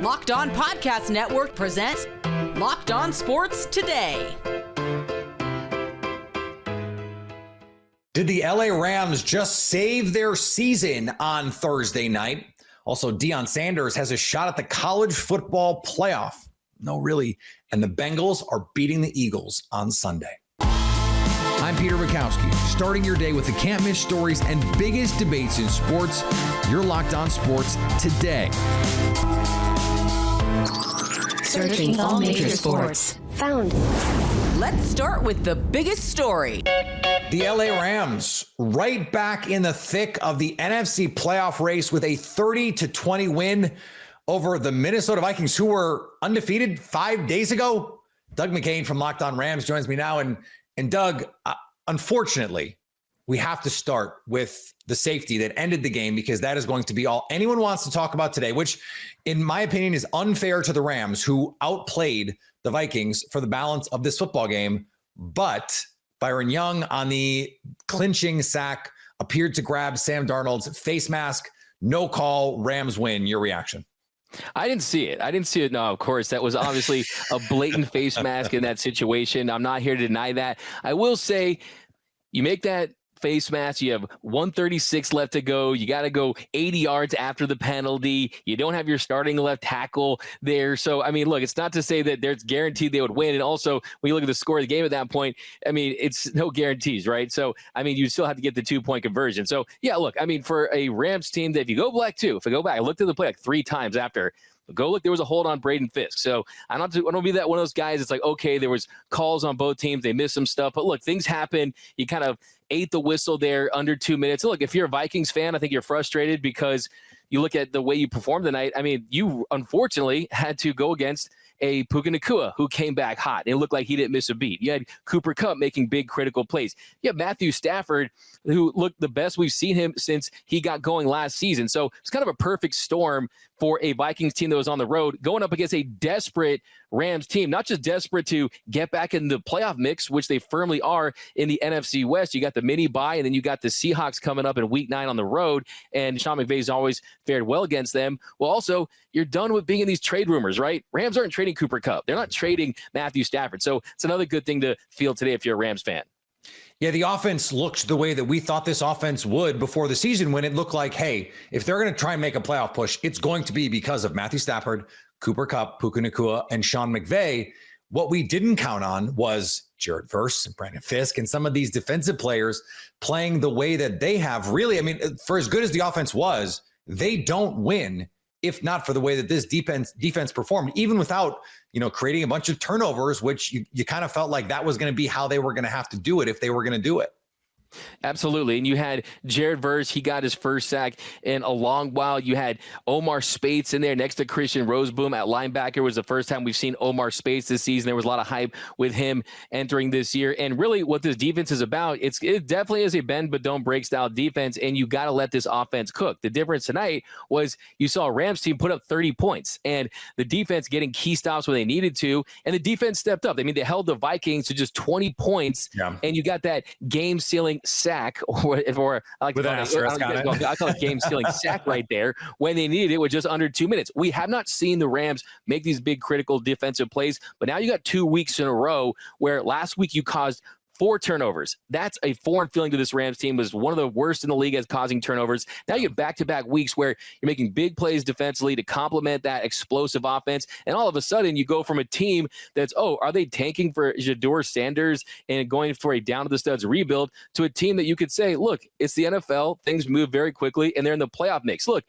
Locked On Podcast Network presents Locked On Sports Today. Did the LA Rams just save their season on Thursday night? Also, Deion Sanders has a shot at the college football playoff. No, really. And the Bengals are beating the Eagles on Sunday. I'm Peter Bukowski, starting your day with the can't-miss stories and biggest debates in sports. You're Locked On Sports Today. Searching all major sports. Found. Let's start with the biggest story. The LA Rams right back in the thick of the NFC playoff race with a 30-20 win over the Minnesota Vikings, who were undefeated 5 days ago. Doug McCain from Locked On Rams joins me now. And Doug, unfortunately, we have to start with the safety that ended the game, because that is going to be all anyone wants to talk about today, which in my opinion is unfair to the Rams, who outplayed the Vikings for the balance of this football game. But Byron Young on the clinching sack appeared to grab Sam Darnold's face mask. No call, Rams win. Your reaction? I didn't see it. No, of course, that was obviously a blatant face mask in that situation. I'm not here to deny that. I will say, you make that face mask, you have 136 left to go. You got to go 80 yards after the penalty. You don't have your starting left tackle there. So, I mean, look, it's not to say that there's guaranteed they would win. And also, when you look at the score of the game at that point, I mean, it's no guarantees, right? So, I mean, you still have to get the 2-point conversion. So, yeah, look, I mean, for a Rams team that if you go back I looked at the play like 3 times after. Go look, there was a hold on Braden Fisk. So I don't be that one of those guys. It's like, okay, there was calls on both teams. They missed some stuff. But look, things happen. You kind of ate the whistle there under 2 minutes. Look, if you're a Vikings fan, I think you're frustrated because you look at the way you performed tonight. I mean, you unfortunately had to go against a Puka Nacua who came back hot. It looked like he didn't miss a beat. You had Cooper Kupp making big critical plays. You have Matthew Stafford, who looked the best we've seen him since he got going last season. So it's kind of a perfect storm for a Vikings team that was on the road going up against a desperate Rams team, not just desperate to get back in the playoff mix, which they firmly are in the NFC West. You got the mini bye, and then you got the Seahawks coming up in week 9 on the road, and Sean McVay's always fared well against them. Well, also, you're done with being in these trade rumors, right? Rams aren't trading Cooper Kupp. They're not trading Matthew Stafford. So it's another good thing to feel today if you're a Rams fan. Yeah, the offense looked the way that we thought this offense would before the season, when it looked like, hey, if they're going to try and make a playoff push, it's going to be because of Matthew Stafford, Cooper Kupp, Puka Nacua, and Sean McVay. What we didn't count on was Jared Verse and Brandon Fisk and some of these defensive players playing the way that they have. Really, I mean, for as good as the offense was, they don't win if not for the way that this defense performed, even without, creating a bunch of turnovers, which you kind of felt like that was going to be how they were going to have to do it if they were going to do it. Absolutely. And you had Jared Verse. He got his first sack in a long while. You had Omar Speights in there next to Christian Roseboom at linebacker. It was the first time we've seen Omar Speights this season. There was a lot of hype with him entering this year. And really what this defense is about, it definitely is a bend but don't break style defense, and you got to let this offense cook. The difference tonight was you saw a Rams team put up 30 points and the defense getting key stops when they needed to, and the defense stepped up. I mean, they held the Vikings to just 20 points, and you got that game-sealing sack, or I like to call it, I call it game-stealing sack right there when they needed it with just under 2 minutes. We have not seen the Rams make these big critical defensive plays, but now you got 2 weeks in a row where last week you caused 4 turnovers. That's a foreign feeling to this Rams team. Was one of the worst in the league at causing turnovers. Now you have back-to-back weeks where you're making big plays defensively to complement that explosive offense. And all of a sudden you go from a team that's, are they tanking for Deion Sanders and going for a down-to-the-studs rebuild, to a team that you could say, look, it's the NFL. Things move very quickly, and they're in the playoff mix. Look,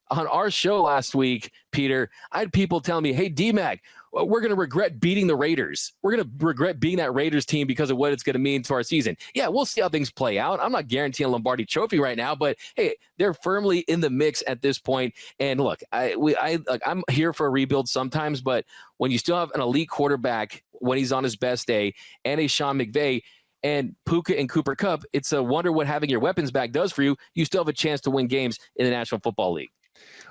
on our show last week, Peter, I had people telling me, hey, D-Mac, we're going to regret beating the Raiders. We're going to regret beating that Raiders team because of what it's going to mean to our season. Yeah, we'll see how things play out. I'm not guaranteeing a Lombardi trophy right now, but hey, they're firmly in the mix at this point. And look, I'm here for a rebuild sometimes, but when you still have an elite quarterback when he's on his best day and a Sean McVay and Puka and Cooper Kupp, it's a wonder what having your weapons back does for you. You still have a chance to win games in the National Football League.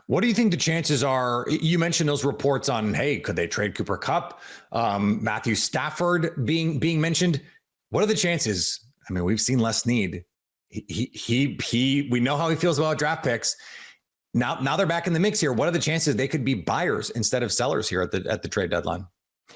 What do you think the chances are? You mentioned those reports on, hey, could they trade Cooper Kupp? Matthew Stafford being mentioned. What are the chances? I mean, we've seen Les Snead. We know how he feels about draft picks. Now they're back in the mix here. What are the chances they could be buyers instead of sellers here at the trade deadline?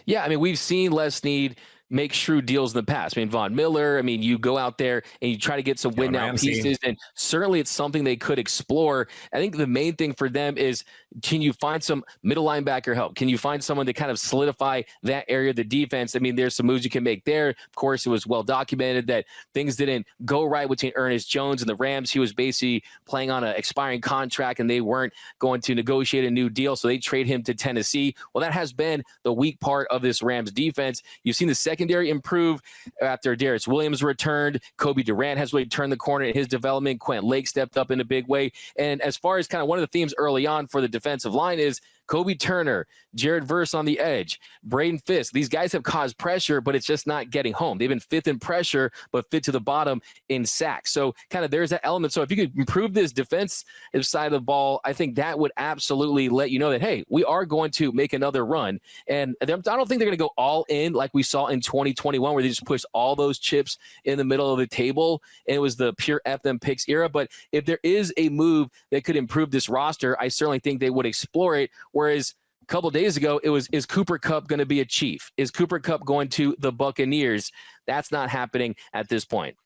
Yeah, I mean, we've seen Les Snead make shrewd deals in the past. I mean, Von Miller, I mean, you go out there and you try to get some win now pieces, and certainly it's something they could explore. I think the main thing for them is, can you find some middle linebacker help? Can you find someone to kind of solidify that area of the defense? I mean, there's some moves you can make there. Of course, it was well documented that things didn't go right between Ernest Jones and the Rams. He was basically playing on an expiring contract, and they weren't going to negotiate a new deal, so they trade him to Tennessee. Well, that has been the weak part of this Rams defense. You've seen the secondary improve after Darius Williams returned. Kobe Durant has really turned the corner in his development. Quentin Lake stepped up in a big way. And as far as kind of one of the themes early on for the defensive line is Kobe Turner, Jared Verse on the edge, Braden Fisk. These guys have caused pressure, but it's just not getting home. They've been fifth in pressure, but fifth to the bottom in sacks. So kind of there's that element. So if you could improve this defensive side of the ball, I think that would absolutely let you know that, hey, we are going to make another run. And I don't think they're going to go all in like we saw in 2021, where they just pushed all those chips in the middle of the table, and it was the pure F them picks era. But if there is a move that could improve this roster, I certainly think they would explore it. Whereas a couple of days ago, it was, is Cooper Kupp going to be a Chief? Is Cooper Kupp going to the Buccaneers? That's not happening at this point.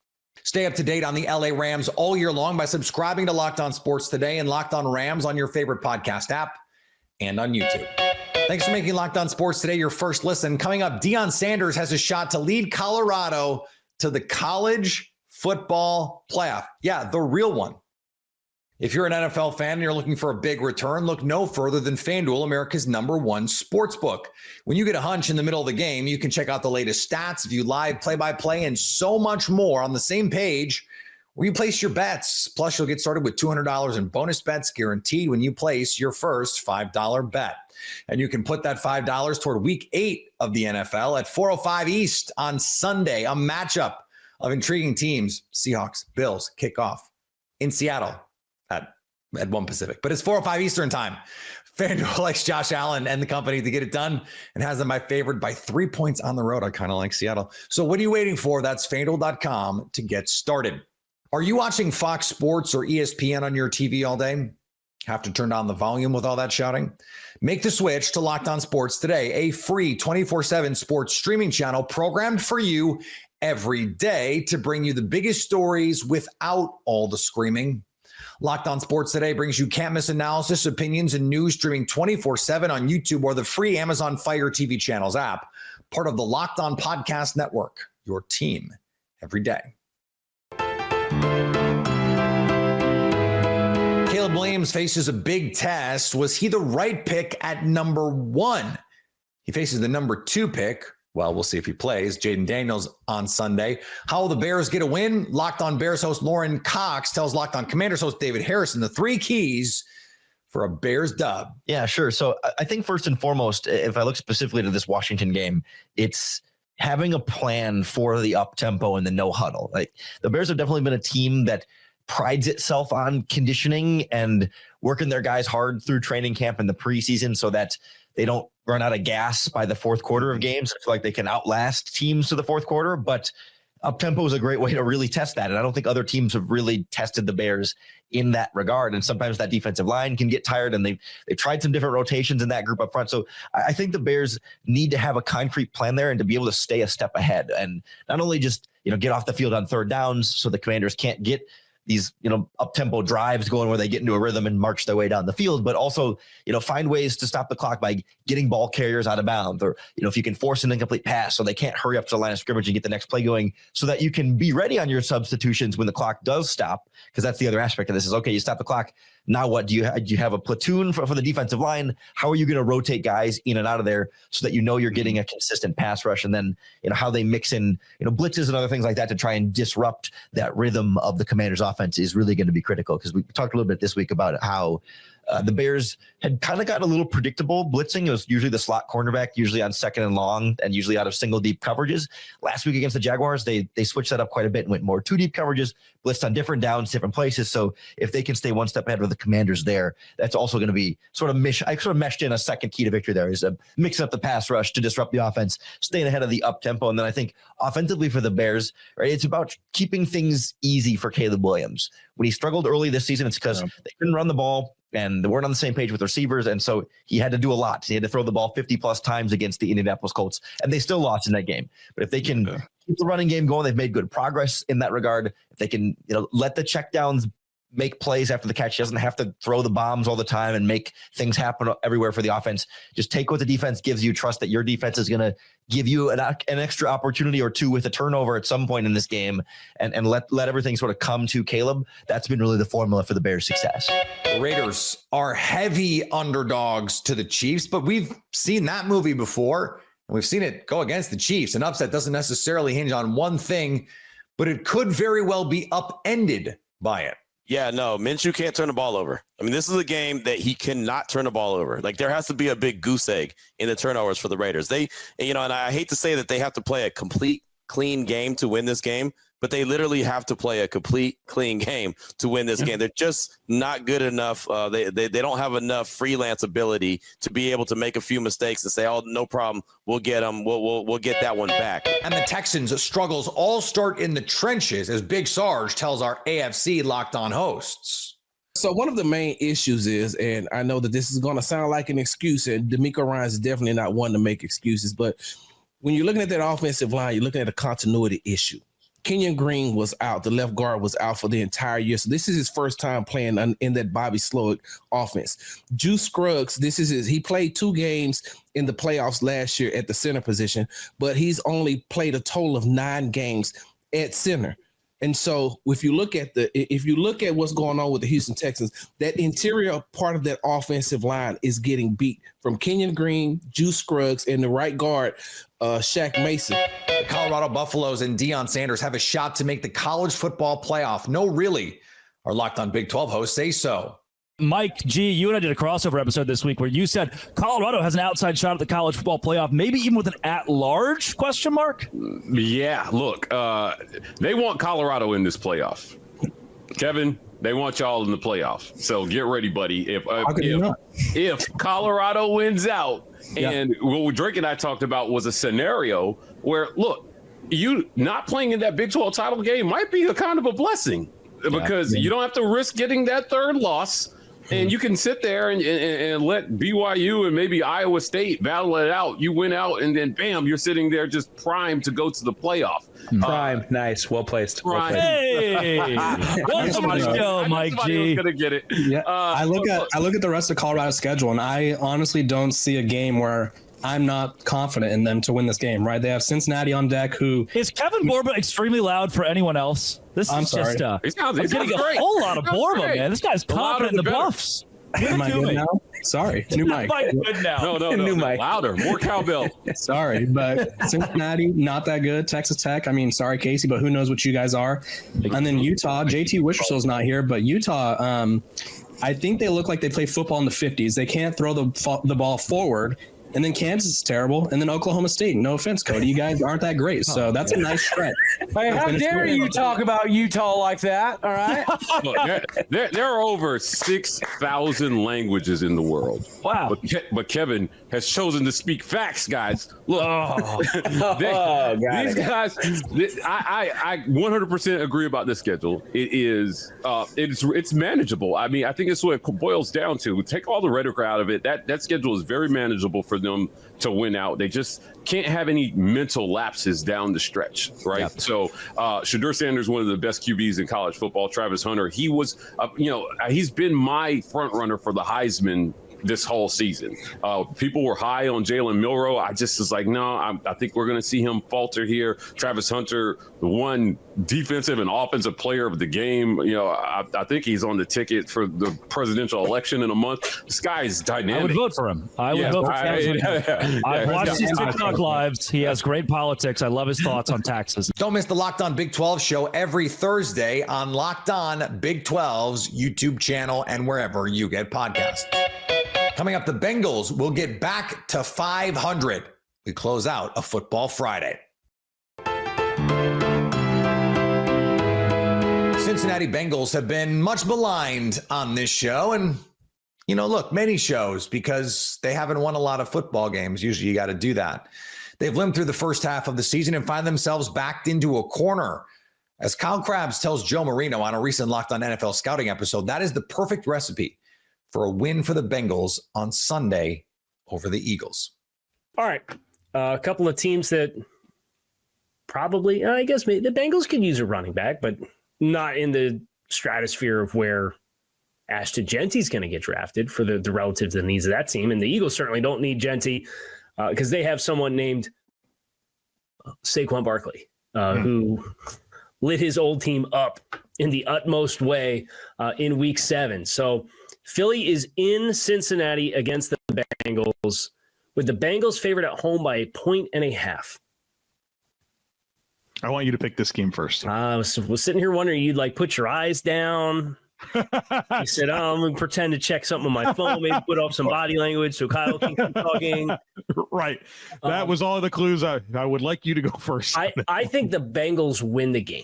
Stay up to date on the LA Rams all year long by subscribing to Locked On Sports Today and Locked On Rams on your favorite podcast app and on YouTube. Thanks for making Locked On Sports Today your first listen. Coming up, Deion Sanders has a shot to lead Colorado to the college football playoff. Yeah, the real one. If you're an NFL fan and you're looking for a big return, look no further than FanDuel, America's #1 sportsbook. When you get a hunch in the middle of the game, you can check out the latest stats, view live play-by-play, and so much more on the same page where you place your bets. Plus, you'll get started with $200 in bonus bets guaranteed when you place your first $5 bet. And you can put that $5 toward Week 8 of the NFL at 4:05 East on Sunday, a matchup of intriguing teams. Seahawks, Bills kick off in Seattle at 1 Pacific, but it's 4:05 Eastern time. FanDuel likes Josh Allen and the company to get it done and has them favored by 3 points on the road. I kind of like Seattle. So what are you waiting for? That's FanDuel.com to get started. Are you watching Fox Sports or ESPN on your TV all day? Have to turn down the volume with all that shouting? Make the switch to Locked On Sports Today, a free 24/7 sports streaming channel programmed for you every day to bring you the biggest stories without all the screaming. Locked On Sports Today brings you can't miss analysis, opinions, and news streaming 24/7 on YouTube or the free Amazon Fire TV channels app, part of the Locked On Podcast Network, your team every day. Caleb Williams faces a big test. Was he the right pick at number 1? He faces the number 2 pick. Well, we'll see if he plays. Jaden Daniels on Sunday. How will the Bears get a win? Locked On Bears host Lauren Cox tells Locked On Commanders host David Harrison the 3 keys for a Bears dub. Yeah, sure. So I think first and foremost, if I look specifically to this Washington game, it's having a plan for the up-tempo and the no huddle. Like, the Bears have definitely been a team that prides itself on conditioning and working their guys hard through training camp in the preseason so that they don't run out of gas by the fourth quarter of games. I feel like they can outlast teams to the fourth quarter, but up-tempo is a great way to really test that. And I don't think other teams have really tested the Bears in that regard. And sometimes that defensive line can get tired, and they've tried some different rotations in that group up front. So I think the Bears need to have a concrete plan there and to be able to stay a step ahead and not only just, get off the field on third downs so the Commanders can't get these, up-tempo drives going where they get into a rhythm and march their way down the field, but also, find ways to stop the clock by getting ball carriers out of bounds, or, if you can force an incomplete pass so they can't hurry up to the line of scrimmage and get the next play going so that you can be ready on your substitutions when the clock does stop. Because that's the other aspect of this is, okay, you stop the clock. Now what? Do you have a platoon for the defensive line? How are you going to rotate guys in and out of there so that you're getting a consistent pass rush? And then, how they mix in, blitzes and other things like that to try and disrupt that rhythm of the Commanders' offense is really going to be critical. Because we talked a little bit this week about how the Bears had kind of gotten a little predictable blitzing. It was usually the slot cornerback, usually on second and long, and usually out of single deep coverages. Last week against the Jaguars, they switched that up quite a bit and went more 2 deep coverages, blitzed on different downs, different places. So if they can stay one step ahead of the Commanders there, that's also going to be I sort of meshed in a second key to victory there is mixing up the pass rush to disrupt the offense, staying ahead of the up tempo. And then I think offensively for the Bears, right, it's about keeping things easy for Caleb Williams. When he struggled early this season, it's because they couldn't run the ball. and they weren't on the same page with receivers. And so he had to do a lot. He had to throw the ball 50 plus times against the Indianapolis Colts, and they still lost in that game. But if they can keep the running game going, they've made good progress in that regard. If they can, let the checkdowns make plays after the catch. He doesn't have to throw the bombs all the time and make things happen everywhere for the offense. Just take what the defense gives you. Trust that your defense is going to give you an extra opportunity or two with a turnover at some point in this game, and let everything sort of come to Caleb. That's been really the formula for the Bears' success. The Raiders are heavy underdogs to the Chiefs, but we've seen that movie before, and we've seen it go against the Chiefs. An upset doesn't necessarily hinge on one thing, but it could very well be upended by it. Yeah, no, Minshew can't turn the ball over. I mean, this is a game that he cannot turn the ball over. Like, there has to be a big goose egg in the turnovers for the Raiders. And I hate to say that they have to play a complete clean game to win this game, but they literally have to play a complete clean game to win this game. They're just not good enough. They don't have enough freelance ability to be able to make a few mistakes and say, "Oh, no problem, we'll get them. We'll get that one back." And the Texans' struggles all start in the trenches, as Big Sarge tells our AFC Locked On hosts. So one of the main issues is, and I know that this is going to sound like an excuse, and DeMeco Ryans is definitely not one to make excuses, but when you're looking at that offensive line, you're looking at a continuity issue. Kenyon Green was out. The left guard was out for the entire year. So this is his first time playing in that Bobby Slowick offense. Juice Scruggs, he played 2 games in the playoffs last year at the center position, but he's only played a total of 9 games at center. And so if you look at what's going on with the Houston Texans, that interior part of that offensive line is getting beat from Kenyon Green, Juice Scruggs, and the right guard, Shaq Mason. The Colorado Buffaloes and Deion Sanders have a shot to make the college football playoff. No, really. Our Locked On Big 12 hosts say so. Mike G, you and I did a crossover episode this week where you said Colorado has an outside shot at the college football playoff, maybe even with an at-large question mark? Yeah, look, they want Colorado in this playoff. Kevin, they want y'all in the playoff. So get ready, buddy. If Colorado wins out, and what Drake and I talked about was a scenario where, look, you not playing in that Big 12 title game might be a kind of a blessing because you don't have to risk getting that third loss. And you can sit there and let BYU and maybe Iowa State battle it out. You win out, and then, bam, you're sitting there just primed to go to the playoff. Prime, nice, well placed. Hey, welcome to the show, Mike G. Gonna get it. Yeah, I look at the rest of Colorado's schedule, and I honestly don't see a game where I'm not confident in them to win this game. Right? They have Cincinnati on deck. Who is Kevin Borba extremely loud for anyone else? This is just I'm getting a whole lot of Borba, man. This guy's confident in the Buffs. Am I good now? Sorry, new mic. Good now. No, new mic. Louder, more cowbell. Sorry, but Cincinnati not that good. Texas Tech, I mean, sorry Casey, but who knows what you guys are? And then Utah, JT Wishersoul's not here, but Utah, I think they look like they play football in the 50s. They can't throw the ball forward. And then Kansas is terrible. And then Oklahoma State. No offense, Cody. You guys aren't that great. So that's a nice stretch. Hey, how dare you talk about Utah like that? All right. Look, there are over 6,000 languages in the world. Wow. But Kevin has chosen to speak facts, guys. Look, these guys, I 100% agree about this schedule. It's manageable. I mean, I think it's what it boils down to. Take all the rhetoric out of it. That schedule is very manageable for them to win out. They just can't have any mental lapses down the stretch, right? Yep. So Shedeur Sanders, one of the best QBs in college football. Travis Hunter, he was, he's been my front runner for the Heisman this whole season. People were high on Jalen Milroe. I just was like, no, I think we're going to see him falter here. Travis Hunter, the one defensive and offensive player of the game. I think he's on the ticket for the presidential election in a month. This guy is dynamic. I would vote for him. I would vote for him. I've watched his TikTok lives. He has great politics. I love his thoughts on taxes. Don't miss the Locked On Big 12 show every Thursday on Locked On Big 12's YouTube channel and wherever you get podcasts. Coming up, the Bengals will get back to 500. We close out a Football Friday. Cincinnati Bengals have been much maligned on this show. And, look, many shows, because they haven't won a lot of football games. Usually you got to do that. They've limped through the first half of the season and find themselves backed into a corner. As Kyle Krabs tells Joe Marino on a recent Locked On NFL scouting episode, that is the perfect recipe for a win for the Bengals on Sunday over the Eagles. All right. A couple of teams that probably, I guess the Bengals could use a running back, but not in the stratosphere of where Ashton Genty's going to get drafted for the relative to the needs of that team. And the Eagles certainly don't need Genty because they have someone named Saquon Barkley, who lit his old team up in the utmost way in week 7. So Philly is in Cincinnati against the Bengals, with the Bengals favored at home by 1.5. I want you to pick this game first. I was sitting here wondering, you'd like put your eyes down. You said, I'm going to pretend to check something on my phone, maybe put up some body language so Kyle can keep talking. Right. That was all the clues. I would like you to go first. I think the Bengals win the game.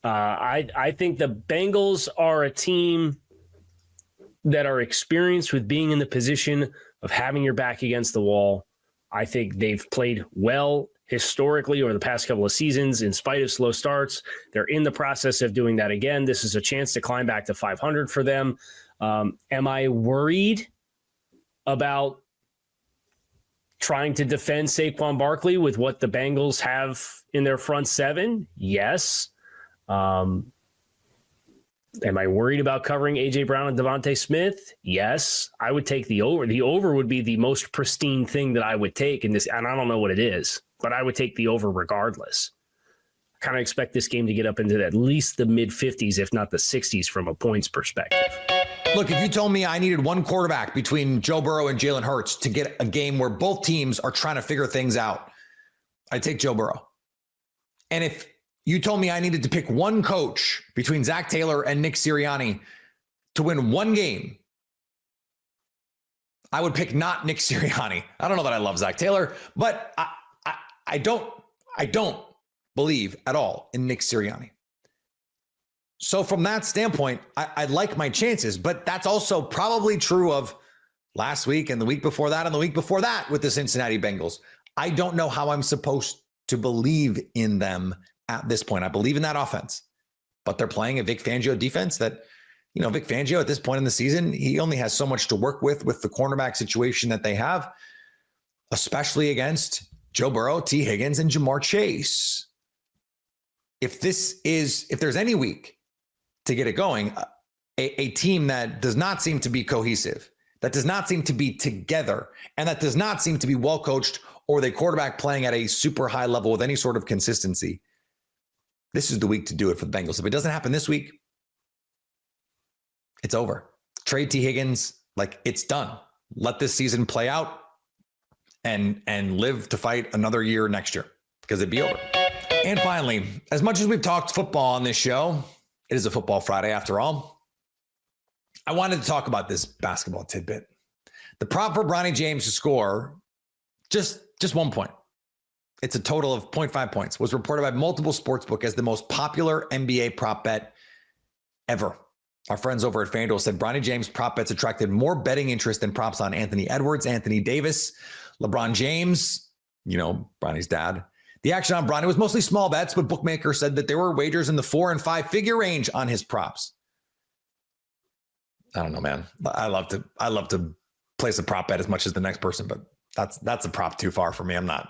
I think the Bengals are a team that are experienced with being in the position of having your back against the wall. I think they've played well historically over the past couple of seasons in spite of slow starts. They're in the process of doing that again. This is a chance to climb back to 500 for them. Am I worried about trying to defend Saquon Barkley with what the Bengals have in their front seven? Yes. Am I worried about covering A.J. Brown and Devontae Smith? Yes. I would take the over. The over would be the most pristine thing that I would take in this, and I don't know what it is, but I would take the over regardless. I kind of expect this game to get up into at least the mid-50s, if not the 60s from a points perspective. Look, if you told me I needed one quarterback between Joe Burrow and Jalen Hurts to get a game where both teams are trying to figure things out, I'd take Joe Burrow. And if you told me I needed to pick one coach between Zach Taylor and Nick Sirianni to win one game, I would pick not Nick Sirianni. I don't know that I love Zach Taylor, but I don't believe at all in Nick Sirianni. So from that standpoint, I like my chances, but that's also probably true of last week and the week before that and the week before that with the Cincinnati Bengals. I don't know how I'm supposed to believe in them at this point. I believe in that offense, but they're playing a Vic Fangio defense that, Vic Fangio at this point in the season, he only has so much to work with the cornerback situation that they have, especially against Joe Burrow, T. Higgins, and Jamar Chase. If there's any week to get it going, a team that does not seem to be cohesive, that does not seem to be together, and that does not seem to be well coached or the quarterback playing at a super high level with any sort of consistency, this is the week to do it for the Bengals. If it doesn't happen this week, it's over. Trade T. Higgins, it's done. Let this season play out and live to fight another year next year because it'd be over. And finally, as much as we've talked football on this show, it is a Football Friday after all. I wanted to talk about this basketball tidbit. The prop for Bronny James to score just 1 point. It's a total of 0.5 points, was reported by multiple sportsbook as the most popular NBA prop bet ever. Our friends over at FanDuel said Bronny James prop bets attracted more betting interest than props on Anthony Edwards, Anthony Davis, LeBron James, Bronny's dad. The action on Bronny was mostly small bets, but bookmakers said that there were wagers in the 4 and 5 figure range on his props. I don't know, man. I love to place a prop bet as much as the next person, but that's a prop too far for me. I'm not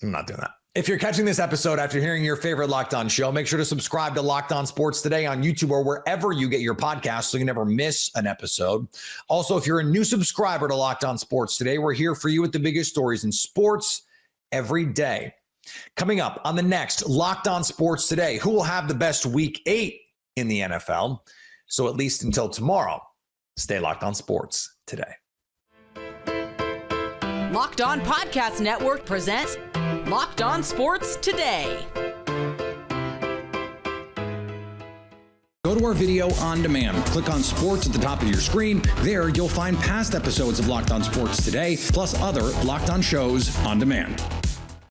doing that. If you're catching this episode after hearing your favorite Locked On show, make sure to subscribe to Locked On Sports Today on YouTube or wherever you get your podcasts so you never miss an episode. Also, if you're a new subscriber to Locked On Sports Today, we're here for you with the biggest stories in sports every day. Coming up on the next Locked On Sports Today, who will have the best week 8 in the NFL? So at least until tomorrow, stay locked on sports today. Locked On Podcast Network presents Locked On Sports Today. Go to our video on demand. Click on sports at the top of your screen. There, you'll find past episodes of Locked On Sports Today, plus other Locked On shows on demand.